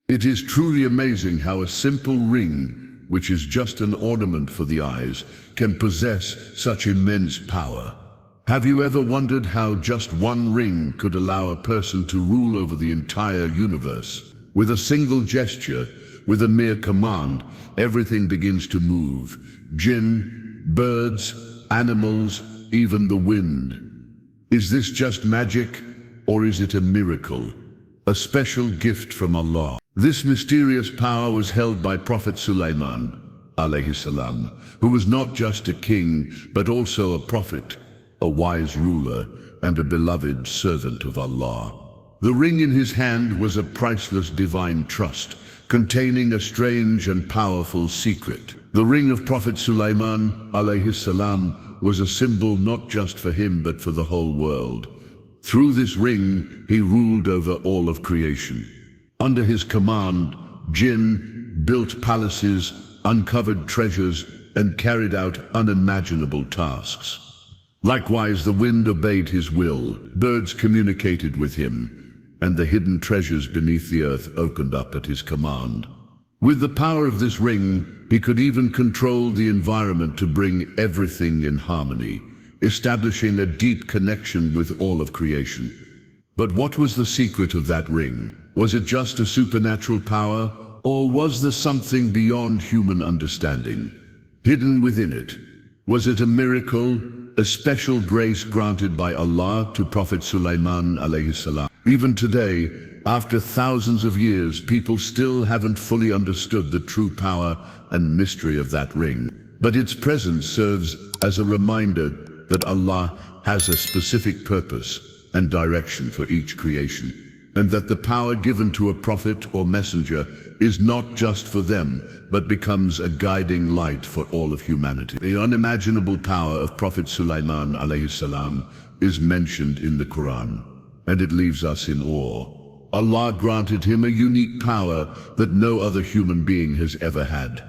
It is truly amazing how a simple ring, which is just an ornament for the eyes, can possess such immense power. Have you ever wondered how just one ring could allow a person to rule over the entire universe? With a single gesture, with a mere command, everything begins to move. Jinn, birds, animals, even the wind. Is this just magic, or is it a miracle? A special gift from Allah. This mysterious power was held by Prophet Sulaiman, alayhi salam, who was not just a king, but also a prophet, a wise ruler, and a beloved servant of Allah. The ring in his hand was a priceless divine trust, containing a strange and powerful secret. The ring of Prophet Sulaiman, alayhi salam, was a symbol not just for him, but for the whole world. Through this ring, he ruled over all of creation. Under his command, Jinn built palaces, uncovered treasures, and carried out unimaginable tasks. Likewise, the wind obeyed his will, birds communicated with him, and the hidden treasures beneath the earth opened up at his command. With the power of this ring, he could even control the environment to bring everything in harmony, establishing a deep connection with all of creation. But what was the secret of that ring? Was it just a supernatural power, or was there something beyond human understanding? Hidden within it, was it a miracle, a special grace granted by Allah to Prophet Sulaiman alayhi salam? Even today, after thousands of years, people still haven't fully understood the true power and mystery of that ring. But its presence serves as a reminder that Allah has a specific purpose and direction for each creation, and that the power given to a prophet or messenger is not just for them, but becomes a guiding light for all of humanity. The unimaginable power of Prophet Sulaiman alayhi salam is mentioned in the Quran, and it leaves us in awe. Allah granted him a unique power that no other human being has ever had.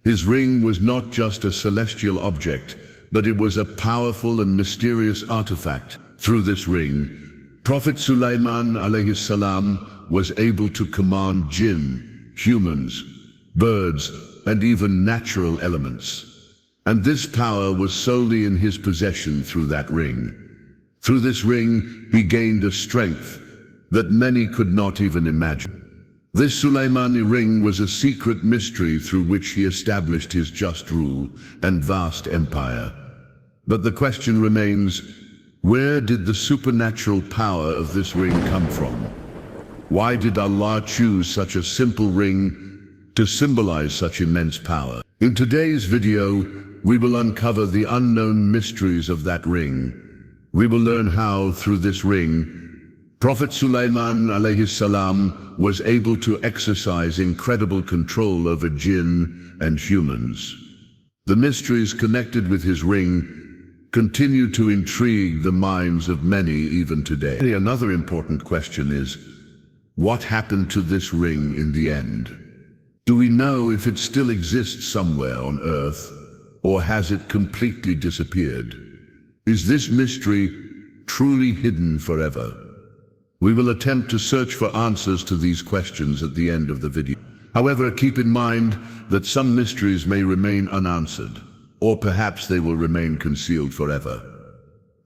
His ring was not just a celestial object, but it was a powerful and mysterious artifact. Through this ring, Prophet Sulaiman alayhi salam was able to command jinn, humans, birds, and even natural elements. And this power was solely in his possession through that ring. Through this ring, he gained a strength that many could not even imagine. This Sulaimani ring was a secret mystery through which he established his just rule and vast empire. But the question remains, where did the supernatural power of this ring come from? Why did Allah choose such a simple ring to symbolize such immense power? In today's video, we will uncover the unknown mysteries of that ring. We will learn how, through this ring, Prophet Sulaiman alayhi salam was able to exercise incredible control over jinn and humans. The mysteries connected with his ring continue to intrigue the minds of many even today. Another important question is, what happened to this ring in the end? Do we know if it still exists somewhere on Earth, or has it completely disappeared? Is this mystery truly hidden forever? We will attempt to search for answers to these questions at the end of the video. However, keep in mind that some mysteries may remain unanswered, or perhaps they will remain concealed forever.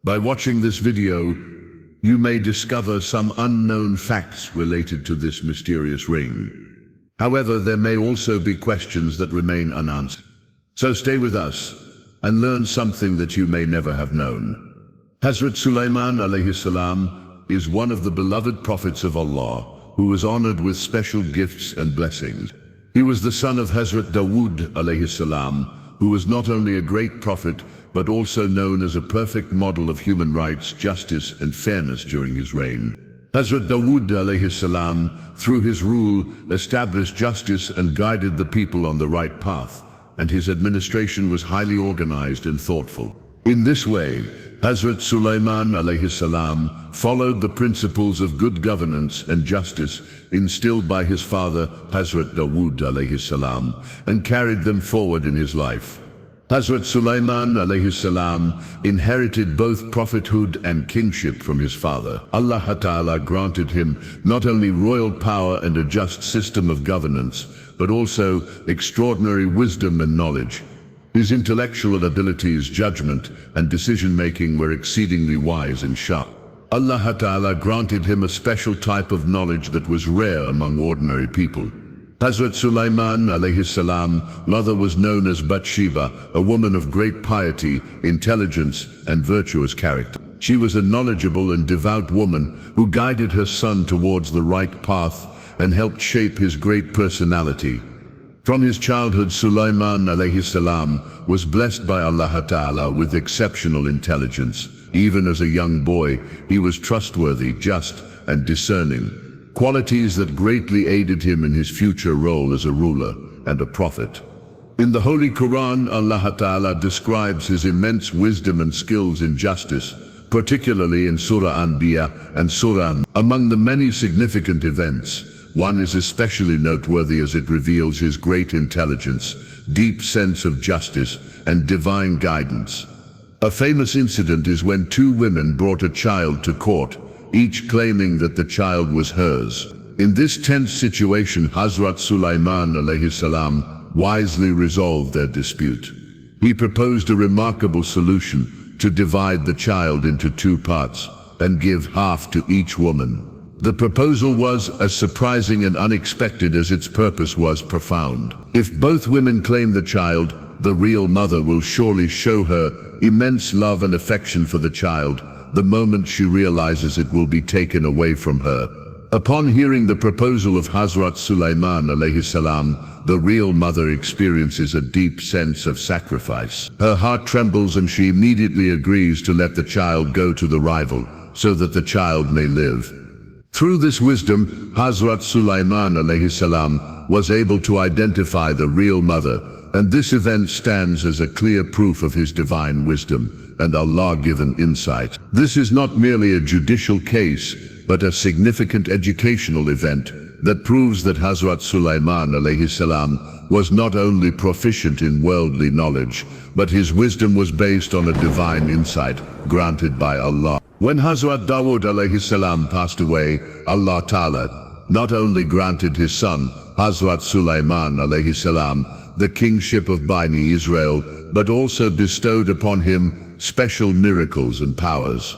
By watching this video, you may discover some unknown facts related to this mysterious ring. However, there may also be questions that remain unanswered. So stay with us and learn something that you may never have known. Hazrat Sulaiman alayhi salam is one of the beloved prophets of Allah, who was honored with special gifts and blessings. He was the son of Hazrat Dawood alayhi salam, who was not only a great prophet, but also known as a perfect model of human rights, justice, and fairness during his reign. Hazrat Dawood alayhi salam, through his rule, established justice and guided the people on the right path, and his administration was highly organized and thoughtful. In this way, Hazrat Sulaiman alayhi salam followed the principles of good governance and justice instilled by his father Hazrat Dawood alayhi salam and carried them forward in his life. Hazrat Sulaiman alayhi salam inherited both prophethood and kingship from his father. Allah Ta'ala granted him not only royal power and a just system of governance, but also extraordinary wisdom and knowledge. His intellectual abilities, judgment, and decision-making were exceedingly wise and sharp. Allah Ta'ala granted him a special type of knowledge that was rare among ordinary people. Hazrat Sulaiman alayhi salam, mother was known as Bathsheba, a woman of great piety, intelligence, and virtuous character. She was a knowledgeable and devout woman who guided her son towards the right path and helped shape his great personality. From his childhood, Sulaiman alayhi salam was blessed by Allah Ta'ala with exceptional intelligence. Even as a young boy, he was trustworthy, just, and discerning, qualities that greatly aided him in his future role as a ruler and a prophet. In the Holy Quran, Allah Ta'ala describes his immense wisdom and skills in justice, particularly in Surah Anbiya and Surah. Among the many significant events, one is especially noteworthy as it reveals his great intelligence, deep sense of justice, and divine guidance. A famous incident is when two women brought a child to court, each claiming that the child was hers. In this tense situation, Hazrat Sulaiman alayhi salam wisely resolved their dispute. He proposed a remarkable solution to divide the child into two parts and give half to each woman. The proposal was as surprising and unexpected as its purpose was profound. If both women claim the child, the real mother will surely show her immense love and affection for the child the moment she realizes it will be taken away from her. Upon hearing the proposal of Hazrat Sulaiman alayhi salam, the real mother experiences a deep sense of sacrifice. Her heart trembles and she immediately agrees to let the child go to the rival so that the child may live. Through this wisdom, Hazrat Sulaiman alayhi salam was able to identify the real mother, and this event stands as a clear proof of his divine wisdom and Allah-given insight. This is not merely a judicial case, but a significant educational event that proves that Hazrat Sulaiman alayhi salam was not only proficient in worldly knowledge, but his wisdom was based on a divine insight granted by Allah. When Hazrat Dawood alayhi salam passed away, Allah Ta'ala not only granted his son, Hazrat Sulaiman alayhi salam, the kingship of Bani Israel, but also bestowed upon him special miracles and powers.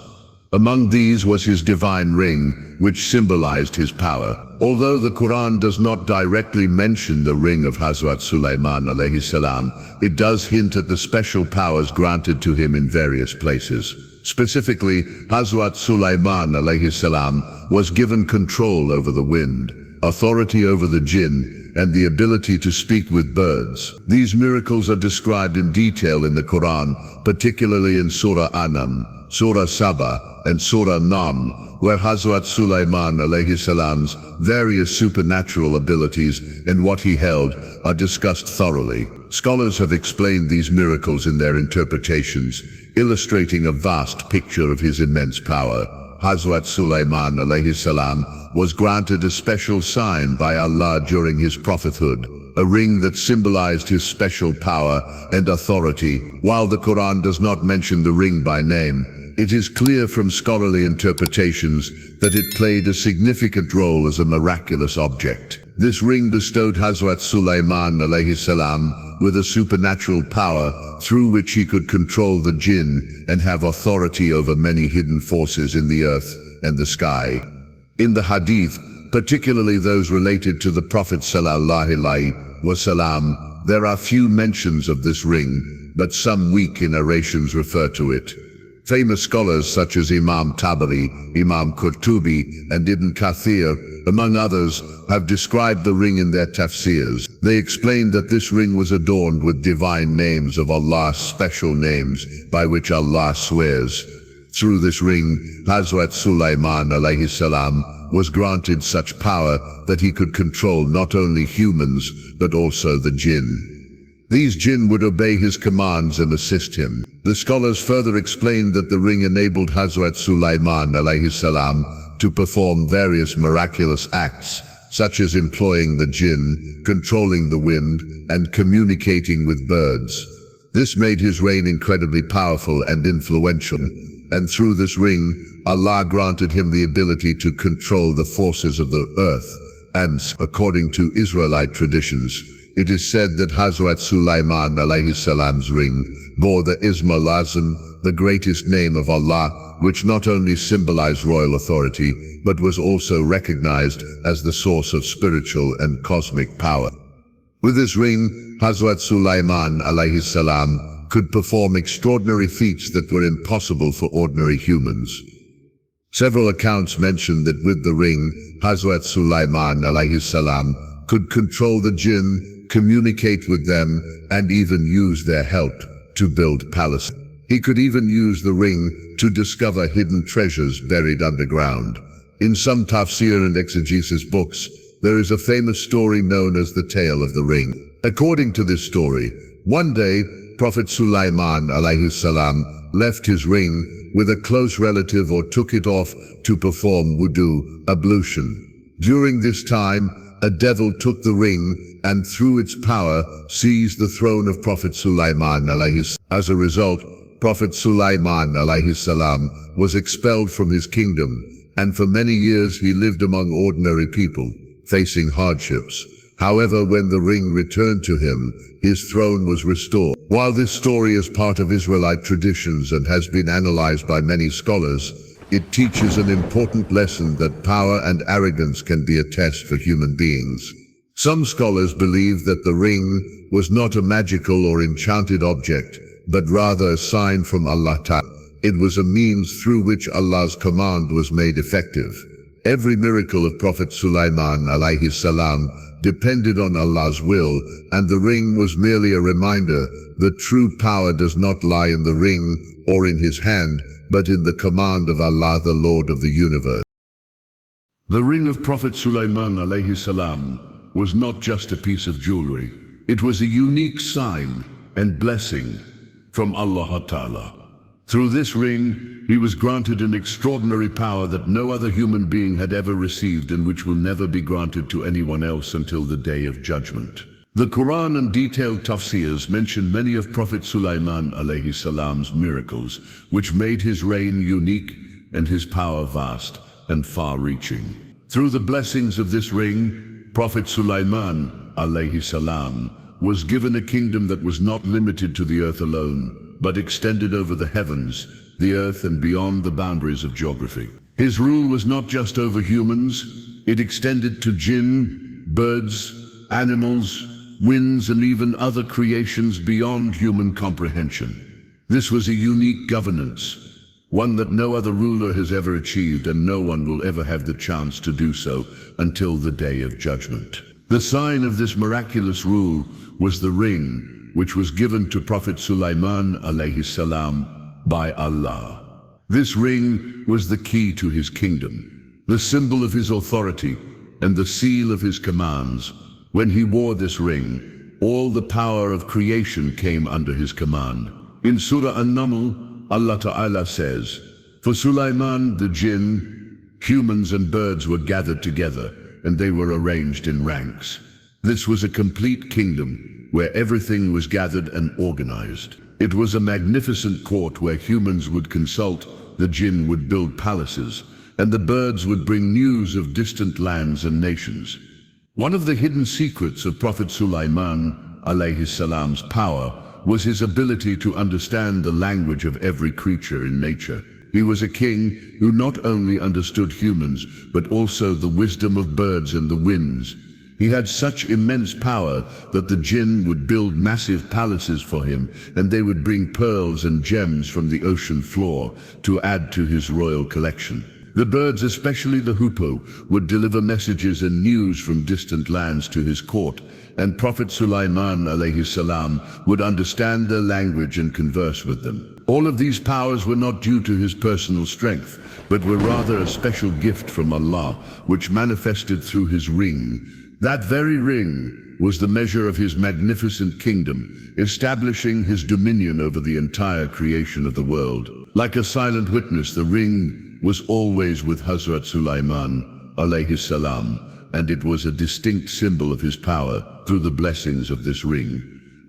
Among these was his divine ring, which symbolized his power. Although the Quran does not directly mention the ring of Hazrat Sulaiman alayhi salam, it does hint at the special powers granted to him in various places. Specifically, Hazrat Sulaiman alayhi salam was given control over the wind, authority over the Jinn, and the ability to speak with birds. These miracles are described in detail in the Quran, particularly in Surah Anam, Surah Saba, and Surah Nam, where Hazrat Sulaiman alayhi salam's various supernatural abilities and what he held are discussed thoroughly. Scholars have explained these miracles in their interpretations, illustrating a vast picture of his immense power. Hazrat Sulaiman alayhi salam was granted a special sign by Allah during his prophethood, a ring that symbolized his special power and authority. While the Quran does not mention the ring by name, it is clear from scholarly interpretations that it played a significant role as a miraculous object. This ring bestowed Hazrat Sulaiman alayhi salam with a supernatural power through which he could control the Jinn and have authority over many hidden forces in the earth and the sky. In the Hadith, particularly those related to the Prophet Sallallahu Alaihi Wasallam, there are few mentions of this ring, but some weak narrations refer to it. Famous scholars such as Imam Tabari, Imam Qurtubi, and Ibn Kathir, among others, have described the ring in their tafsirs. They explained that this ring was adorned with divine names of Allah's special names, by which Allah swears. Through this ring, Hazrat Sulaiman alayhi salam was granted such power that he could control not only humans, but also the Jinn. These Jinn would obey his commands and assist him. The scholars further explained that the ring enabled Hazrat Sulaiman alayhi salam to perform various miraculous acts, such as employing the Jinn, controlling the wind, and communicating with birds. This made his reign incredibly powerful and influential, and through this ring, Allah granted him the ability to control the forces of the earth. And, according to Israelite traditions, it is said that Hazrat Sulaiman alayhi salam's ring bore the Ismul Azam, the greatest name of Allah, which not only symbolized royal authority, but was also recognized as the source of spiritual and cosmic power. With this ring, Hazrat Sulaiman alayhi salam could perform extraordinary feats that were impossible for ordinary humans. Several accounts mention that with the ring, Hazrat Sulaiman alayhi salam could control the Jinn, communicate with them, and even use their help to build palaces. He could even use the ring to discover hidden treasures buried underground. In some tafsir and exegesis books, there is a famous story known as the Tale of the Ring. According to this story, one day, Prophet Sulaiman alayhi salam left his ring with a close relative or took it off to perform wudu, ablution. During this time, a devil took the ring and through its power seized the throne of Prophet Sulaiman alayhi salam. As a result, Prophet Sulaiman alayhi salam was expelled from his kingdom, and for many years he lived among ordinary people, facing hardships. However, when the ring returned to him, his throne was restored. While this story is part of Israelite traditions and has been analyzed by many scholars, it teaches an important lesson that power and arrogance can be a test for human beings. Some scholars believe that the ring was not a magical or enchanted object, but rather a sign from Allah Ta'ala. It was a means through which Allah's command was made effective. Every miracle of Prophet Sulaiman alayhi salam depended on Allah's will, and the ring was merely a reminder that true power does not lie in the ring or in his hand, but in the command of Allah, the Lord of the universe. The ring of Prophet Sulaiman alayhi salam was not just a piece of jewelry. It was a unique sign and blessing from Allah Ta'ala. Through this ring, he was granted an extraordinary power that no other human being had ever received and which will never be granted to anyone else until the Day of Judgment. The Quran and detailed tafsirs mention many of Prophet Sulaiman alayhi salam's miracles, which made his reign unique and his power vast and far-reaching. Through the blessings of this ring, Prophet Sulaiman alayhi salam was given a kingdom that was not limited to the earth alone, but extended over the heavens, the earth, and beyond the boundaries of geography. His rule was not just over humans, it extended to jinn, birds, animals, winds, and even other creations beyond human comprehension. This was a unique governance, one that no other ruler has ever achieved, and no one will ever have the chance to do so until the Day of Judgment. The sign of this miraculous rule was the ring, which was given to Prophet Sulaiman alayhi salam by Allah. This ring was the key to his kingdom, the symbol of his authority, and the seal of his commands. When he wore this ring, all the power of creation came under his command. In Surah An-Naml, Allah Ta'ala says, "For Sulaiman the jinn, humans and birds were gathered together, and they were arranged in ranks." This was a complete kingdom where everything was gathered and organized. It was a magnificent court where humans would consult, the jinn would build palaces, and the birds would bring news of distant lands and nations. One of the hidden secrets of Prophet Sulaiman alayhi salam's power was his ability to understand the language of every creature in nature. He was a king who not only understood humans, but also the wisdom of birds and the winds. He had such immense power that the jinn would build massive palaces for him, and they would bring pearls and gems from the ocean floor to add to his royal collection. The birds, especially the hoopoe, would deliver messages and news from distant lands to his court, and Prophet Sulaiman alayhi salam would understand their language and converse with them. All of these powers were not due to his personal strength, but were rather a special gift from Allah, which manifested through his ring. That very ring was the measure of his magnificent kingdom, establishing his dominion over the entire creation of the world. Like a silent witness, the ring was always with Hazrat Sulaiman alayhi salam, and it was a distinct symbol of his power through the blessings of this ring.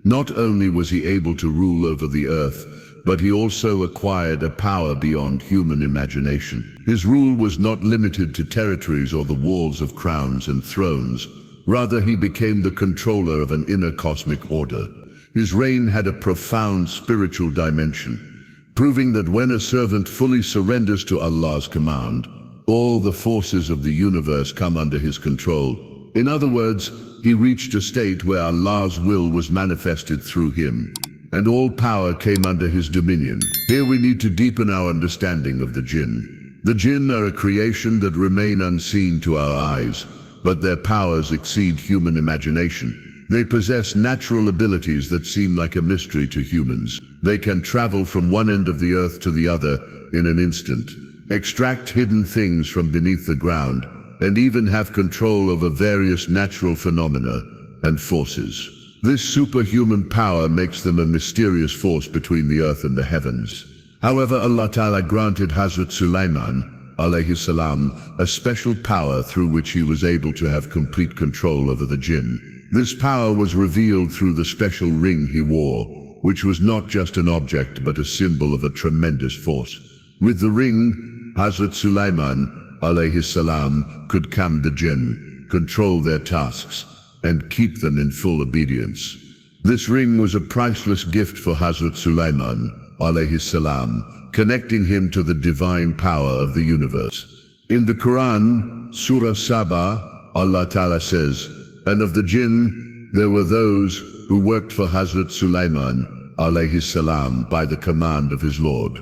Not only was he able to rule over the earth, but he also acquired a power beyond human imagination. His rule was not limited to territories or the walls of crowns and thrones. Rather, he became the controller of an inner cosmic order. His reign had a profound spiritual dimension, proving that when a servant fully surrenders to Allah's command, all the forces of the universe come under his control. In other words, he reached a state where Allah's will was manifested through him, and all power came under his dominion. Here we need to deepen our understanding of the Jinn. The Jinn are a creation that remain unseen to our eyes, but their powers exceed human imagination. They possess natural abilities that seem like a mystery to humans. They can travel from one end of the earth to the other in an instant, extract hidden things from beneath the ground, and even have control over various natural phenomena and forces. This superhuman power makes them a mysterious force between the earth and the heavens. However, Allah Ta'ala granted Hazrat Sulaiman alayhi salam a special power through which he was able to have complete control over the Jinn. This power was revealed through the special ring he wore, which was not just an object but a symbol of a tremendous force. With the ring, Hazrat Sulaiman alayhi salam could calm the Jinn, control their tasks, and keep them in full obedience. This ring was a priceless gift for Hazrat Sulaiman alayhi salam, connecting him to the divine power of the universe. In the Quran, Surah Saba, Allah Ta'ala says, "And of the Jinn, there were those who worked for Hazrat Sulaiman alayhi salam by the command of his Lord."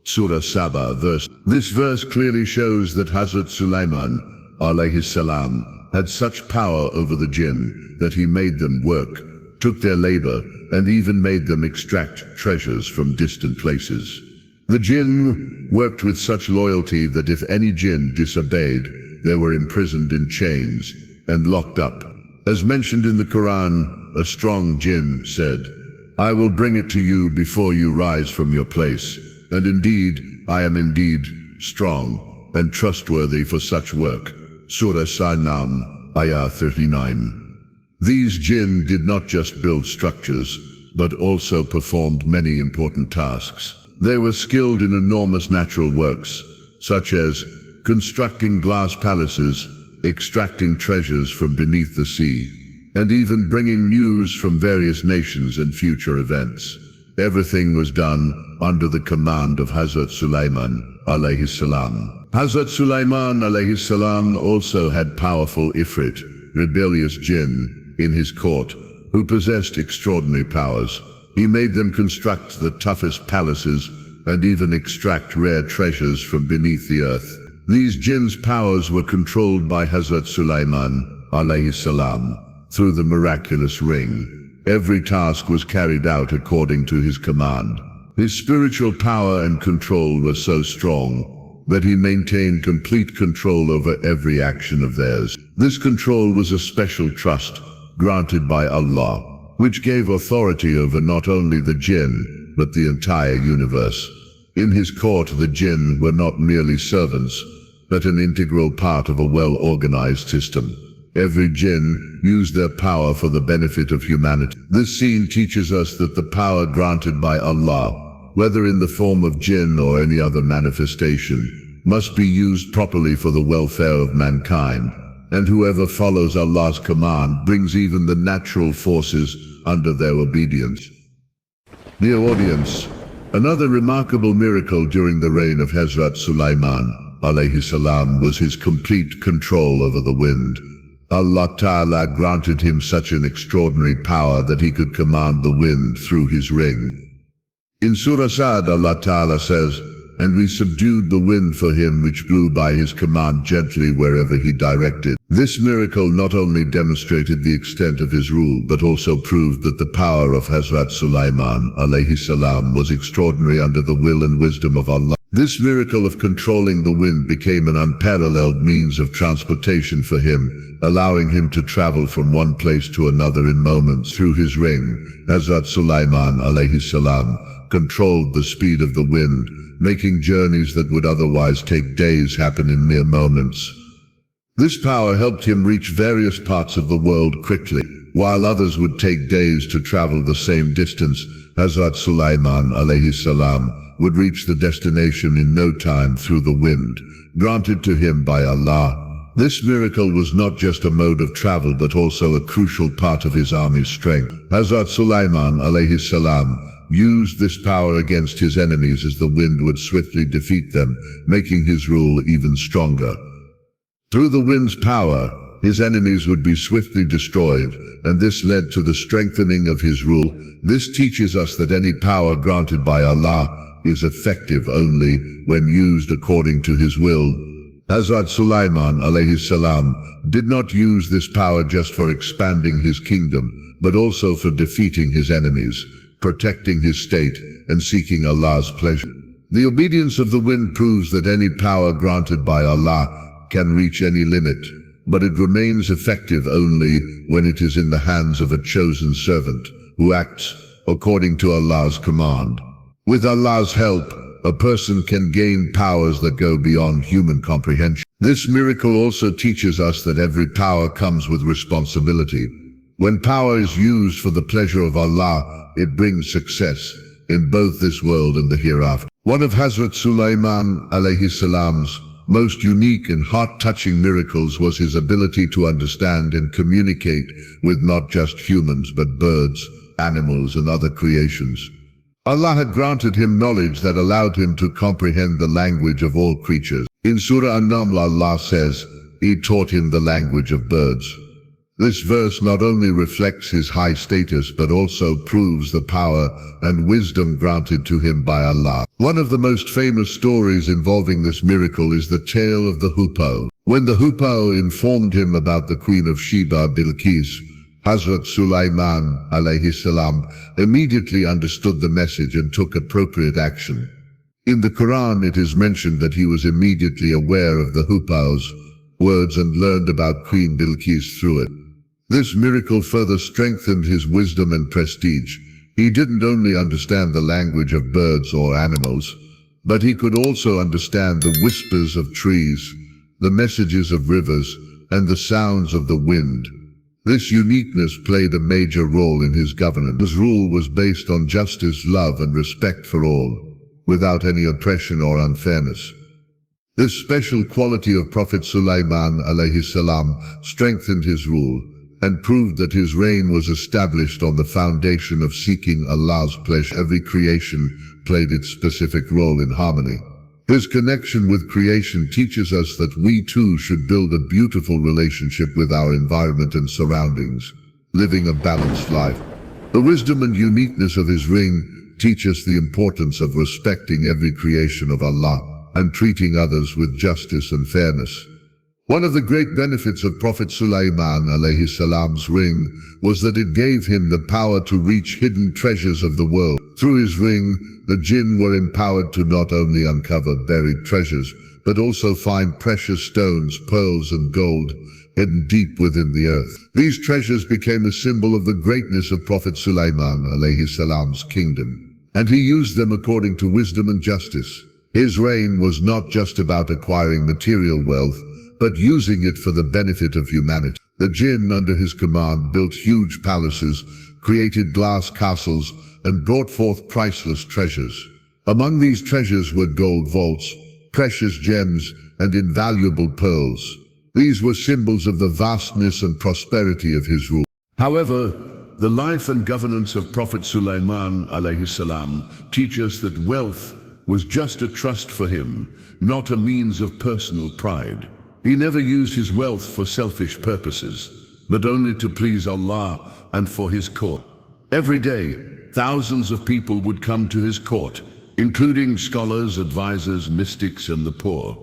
Surah Saba verse. This verse clearly shows that Hazrat Sulaiman alayhi salam had such power over the Jinn that he made them work, took their labor, and even made them extract treasures from distant places. The Jinn worked with such loyalty that if any Jinn disobeyed, they were imprisoned in chains and locked up. As mentioned in the Quran, a strong Jinn said, "I will bring it to you before you rise from your place, and indeed, I am indeed strong and trustworthy for such work." Surah Sanam, Ayah 39. These Jinn did not just build structures, but also performed many important tasks. They were skilled in enormous natural works, such as constructing glass palaces, extracting treasures from beneath the sea, and even bringing news from various nations and future events. Everything was done under the command of Hazrat Sulaiman alayhi salam. Hazrat Sulaiman alayhi salam also had powerful Ifrit, rebellious Jinn, in his court, who possessed extraordinary powers. He made them construct the toughest palaces and even extract rare treasures from beneath the earth. These Jinn's powers were controlled by Hazrat Sulaiman alayhi salam through the miraculous ring. Every task was carried out according to his command. His spiritual power and control were so strong that he maintained complete control over every action of theirs. This control was a special trust granted by Allah, which gave authority over not only the Jinn, but the entire universe. In his court, the Jinn were not merely servants, but an integral part of a well-organized system. Every Jinn used their power for the benefit of humanity. This scene teaches us that the power granted by Allah, whether in the form of Jinn or any other manifestation, must be used properly for the welfare of mankind. And whoever follows Allah's command brings even the natural forces under their obedience. Dear audience, another remarkable miracle during the reign of Hazrat Sulaiman alayhi salam was his complete control over the wind. Allah Ta'ala granted him such an extraordinary power that he could command the wind through his ring. In Surah Sa'd, Allah Ta'ala says, "And we subdued the wind for him which blew by his command gently wherever he directed." This miracle not only demonstrated the extent of his rule, but also proved that the power of Hazrat Sulaiman alayhi salam was extraordinary under the will and wisdom of Allah. This miracle of controlling the wind became an unparalleled means of transportation for him, allowing him to travel from one place to another in moments through his ring. Hazrat Sulaiman alayhi salam controlled the speed of the wind, making journeys that would otherwise take days happen in mere moments. This power helped him reach various parts of the world quickly. while others would take days to travel the same distance. Hazrat Sulaiman alayhi salam would reach the destination in no time through the wind, granted to him by Allah. This miracle was not just a mode of travel but also a crucial part of his army's strength. Hazrat Sulaiman alayhi salam used this power against his enemies as the wind would swiftly defeat them, making his rule even stronger. Through the wind's power, his enemies would be swiftly destroyed, and this led to the strengthening of his rule. This teaches us that any power granted by Allah is effective only when used according to his will. Hazrat Sulaiman alayhi salam did not use this power just for expanding his kingdom, but also for defeating his enemies, protecting his state, and seeking Allah's pleasure. The obedience of the wind proves that any power granted by Allah can reach any limit, but it remains effective only when it is in the hands of a chosen servant who acts according to Allah's command. With Allah's help, a person can gain powers that go beyond human comprehension. This miracle also teaches us that every power comes with responsibility. When power is used for the pleasure of Allah, it brings success in both this world and the hereafter. One of Hazrat Sulaiman alayhi salam's most unique and heart-touching miracles was his ability to understand and communicate with not just humans but birds, animals, and other creations. Allah had granted him knowledge that allowed him to comprehend the language of all creatures. In Surah An-Naml, Allah says, He taught him the language of birds. This verse not only reflects his high status but also proves the power and wisdom granted to him by Allah. One of the most famous stories involving this miracle is the tale of the Hoopoe. When the Hoopoe informed him about the Queen of Sheba, Bilqis, Hazrat Sulaiman alayhi salam immediately understood the message and took appropriate action. In the Quran it is mentioned that he was immediately aware of the Hoopoe's words and learned about Queen Bilqis through it. This miracle further strengthened his wisdom and prestige. He didn't only understand the language of birds or animals, but he could also understand the whispers of trees, the messages of rivers, and the sounds of the wind. This uniqueness played a major role in his governance. His rule was based on justice, love, and respect for all, without any oppression or unfairness. This special quality of Prophet Sulaiman alayhi salam strengthened his rule and proved that his reign was established on the foundation of seeking Allah's pleasure. Every creation played its specific role in harmony. His connection with creation teaches us that we too should build a beautiful relationship with our environment and surroundings, living a balanced life. The wisdom and uniqueness of his reign teach us the importance of respecting every creation of Allah and treating others with justice and fairness. One of the great benefits of Prophet Sulaiman alayhi salam's ring was that it gave him the power to reach hidden treasures of the world. Through his ring, the Jinn were empowered to not only uncover buried treasures, but also find precious stones, pearls, and gold hidden deep within the earth. These treasures became a symbol of the greatness of Prophet Sulaiman alayhi salam's kingdom, and he used them according to wisdom and justice. His reign was not just about acquiring material wealth, but using it for the benefit of humanity. The Jinn under his command built huge palaces, created glass castles, and brought forth priceless treasures. Among these treasures were gold vaults, precious gems, and invaluable pearls. These were symbols of the vastness and prosperity of his rule. However, the life and governance of Prophet Sulaiman alayhi salam teach us that wealth was just a trust for him, not a means of personal pride. He never used his wealth for selfish purposes, but only to please Allah and for his court. Every day, thousands of people would come to his court, including scholars, advisors, mystics, and the poor.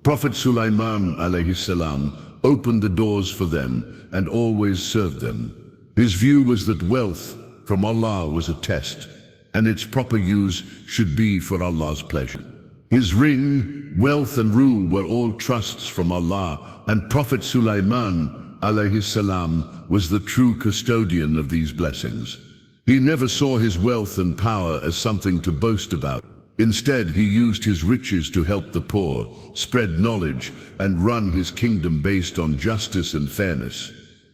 Prophet Sulaiman alayhi salam opened the doors for them and always served them. His view was that wealth from Allah was a test, and its proper use should be for Allah's pleasure. His ring, wealth, and rule were all trusts from Allah, and Prophet Sulaiman alayhi salam was the true custodian of these blessings. He never saw his wealth and power as something to boast about. Instead, he used his riches to help the poor, spread knowledge, and run his kingdom based on justice and fairness.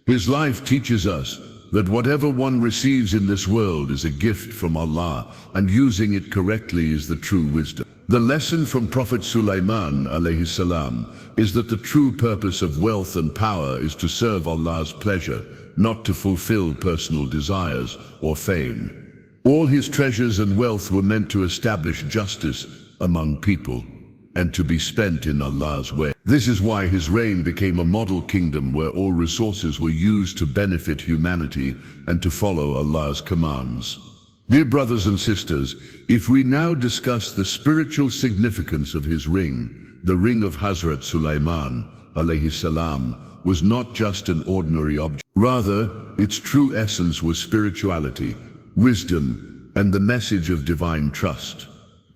His life teaches us that whatever one receives in this world is a gift from Allah, and using it correctly is the true wisdom. The lesson from Prophet Sulaiman alayhi salam is that the true purpose of wealth and power is to serve Allah's pleasure, not to fulfill personal desires or fame. All his treasures and wealth were meant to establish justice among people and to be spent in Allah's way. This is why his reign became a model kingdom where all resources were used to benefit humanity and to follow Allah's commands. Dear brothers and sisters, if we now discuss the spiritual significance of his ring, the ring of Hazrat Sulaiman alayhi salam was not just an ordinary object. Rather, its true essence was spirituality, wisdom, and the message of divine trust.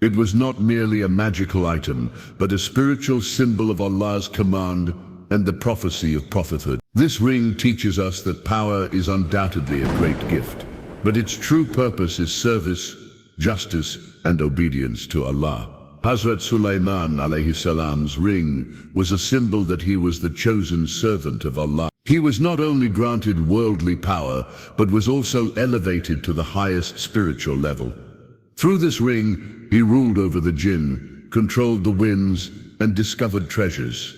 It was not merely a magical item, but a spiritual symbol of Allah's command and the prophecy of prophethood. This ring teaches us that power is undoubtedly a great gift, but its true purpose is service, justice, and obedience to Allah. Hazrat Sulaiman alayhi salam's ring was a symbol that he was the chosen servant of Allah. He was not only granted worldly power, but was also elevated to the highest spiritual level. Through this ring, he ruled over the Jinn, controlled the winds, and discovered treasures.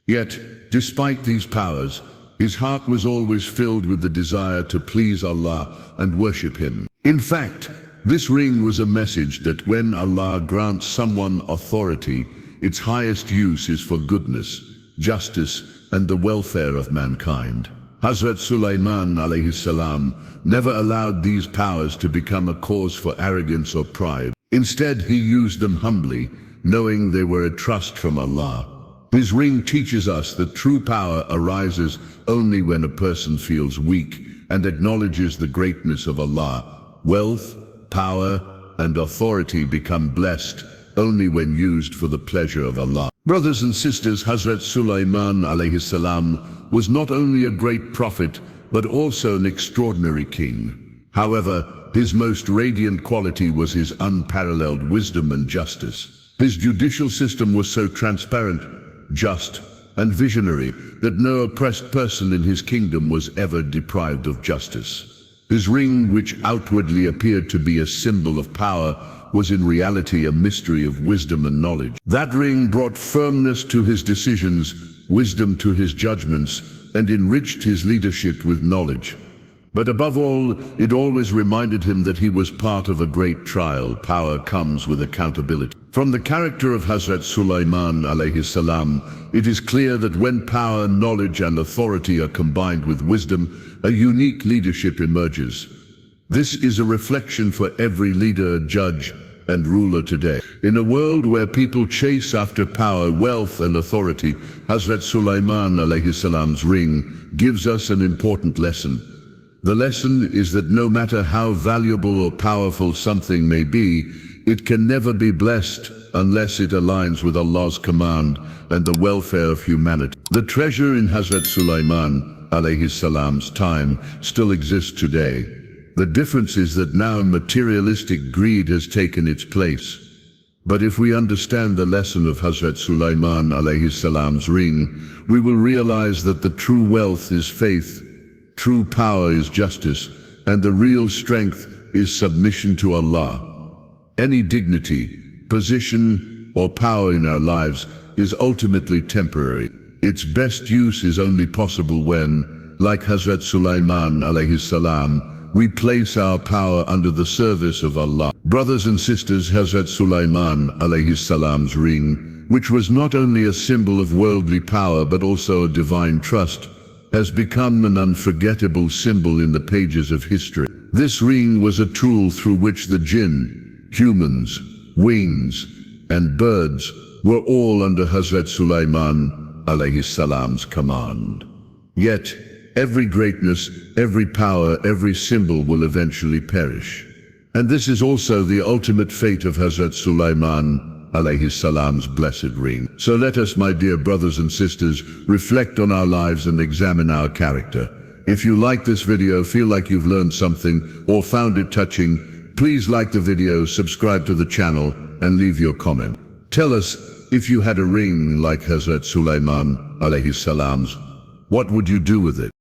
Yet, despite these powers, his heart was always filled with the desire to please Allah and worship Him. In fact, this ring was a message that when Allah grants someone authority, its highest use is for goodness, justice, and the welfare of mankind. Hazrat Sulaiman alayhi salam never allowed these powers to become a cause for arrogance or pride. Instead, he used them humbly, knowing they were a trust from Allah. His ring teaches us that true power arises only when a person feels weak and acknowledges the greatness of Allah. Wealth, power, and authority become blessed only when used for the pleasure of Allah. Brothers and sisters, Hazrat Sulaiman alayhi salam was not only a great prophet, but also an extraordinary king. However, his most radiant quality was his unparalleled wisdom and justice. His judicial system was so transparent, just, and visionary that no oppressed person in his kingdom was ever deprived of justice. His ring, which outwardly appeared to be a symbol of power, was in reality a mystery of wisdom and knowledge. That ring brought firmness to his decisions, wisdom to his judgments, and enriched his leadership with knowledge. But above all, it always reminded him that he was part of a great trial. Power comes with accountability. From the character of Hazrat Sulaiman alayhi salam, it is clear that when power, knowledge, and authority are combined with wisdom, a unique leadership emerges. This is a reflection for every leader, judge, and ruler today. In a world where people chase after power, wealth, and authority, Hazrat Sulaiman alayhi salam's ring gives us an important lesson. The lesson is that no matter how valuable or powerful something may be, it can never be blessed unless it aligns with Allah's command and the welfare of humanity. The treasure in Hazrat Sulaiman alayhi salam's time still exists today. The difference is that now materialistic greed has taken its place. But if we understand the lesson of Hazrat Sulaiman alayhi salam's ring, we will realize that the true wealth is faith, true power is justice, and the real strength is submission to Allah. Any dignity, position, or power in our lives is ultimately temporary. Its best use is only possible when, like Hazrat Sulaiman alayhi salam, we place our power under the service of Allah. Brothers and sisters, Hazrat Sulaiman alayhi salam's ring, which was not only a symbol of worldly power but also a divine trust, has become an unforgettable symbol in the pages of history. This ring was a tool through which the Jinn, humans, wings, and birds were all under Hazrat Sulaiman alayhi salam's command. Yet, every greatness, every power, every symbol will eventually perish. And this is also the ultimate fate of Hazrat Sulaiman alayhi salam's blessed ring. So let us, my dear brothers and sisters, reflect on our lives and examine our character. If you like this video, feel like you've learned something, or found it touching, please like the video, subscribe to the channel, and leave your comment. Tell us, if you had a ring like Hazrat Sulaiman alayhi salam's, what would you do with it?